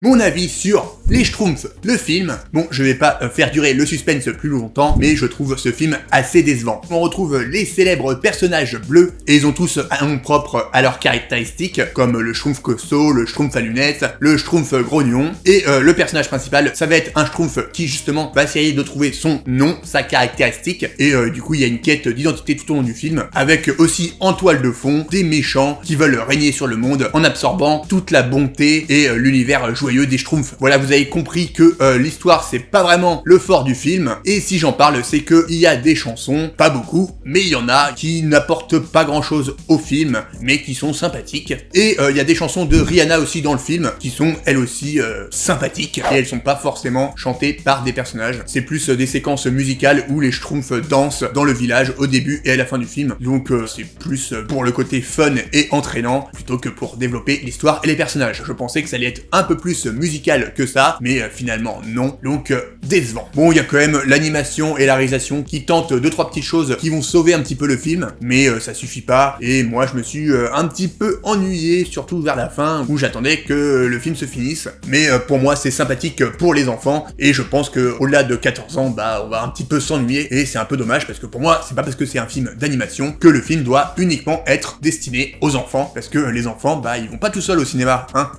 Mon avis sur Les Schtroumpfs, le film. Bon, je vais pas faire durer le suspense plus longtemps, mais je trouve ce film assez décevant. On retrouve les célèbres personnages bleus, et ils ont tous un nom propre à leurs caractéristiques, comme le Schtroumpf costaud, le Schtroumpf à lunettes, le Schtroumpf grognon, et le personnage principal, ça va être un Schtroumpf qui justement va essayer de trouver son nom, sa caractéristique, et du coup il y a une quête d'identité tout au long du film, avec aussi en toile de fond des méchants qui veulent régner sur le monde en absorbant toute la bonté et l'univers joyeux des Schtroumpfs. Voilà, vous avez compris que l'histoire c'est pas vraiment le fort du film, et si j'en parle c'est que il y a des chansons, pas beaucoup, mais il y en a qui n'apportent pas grand chose au film, mais qui sont sympathiques, et il y a des chansons de Rihanna aussi dans le film, qui sont elles aussi sympathiques, et elles sont pas forcément chantées par des personnages, c'est plus des séquences musicales où les Schtroumpfs dansent dans le village au début et à la fin du film, donc c'est plus pour le côté fun et entraînant, plutôt que pour développer l'histoire et les personnages. Je pensais que ça allait être un peu plus musical que ça, mais finalement non, donc décevant. Bon, il y a quand même l'animation et la réalisation qui tentent 2-3 petites choses qui vont sauver un petit peu le film, mais ça suffit pas, et moi je me suis un petit peu ennuyé, surtout vers la fin, où j'attendais que le film se finisse, mais pour moi c'est sympathique pour les enfants, et je pense que au-delà de 14 ans, bah on va un petit peu s'ennuyer, et c'est un peu dommage, parce que pour moi, c'est pas parce que c'est un film d'animation que le film doit uniquement être destiné aux enfants, parce que les enfants, bah ils vont pas tout seuls au cinéma, hein.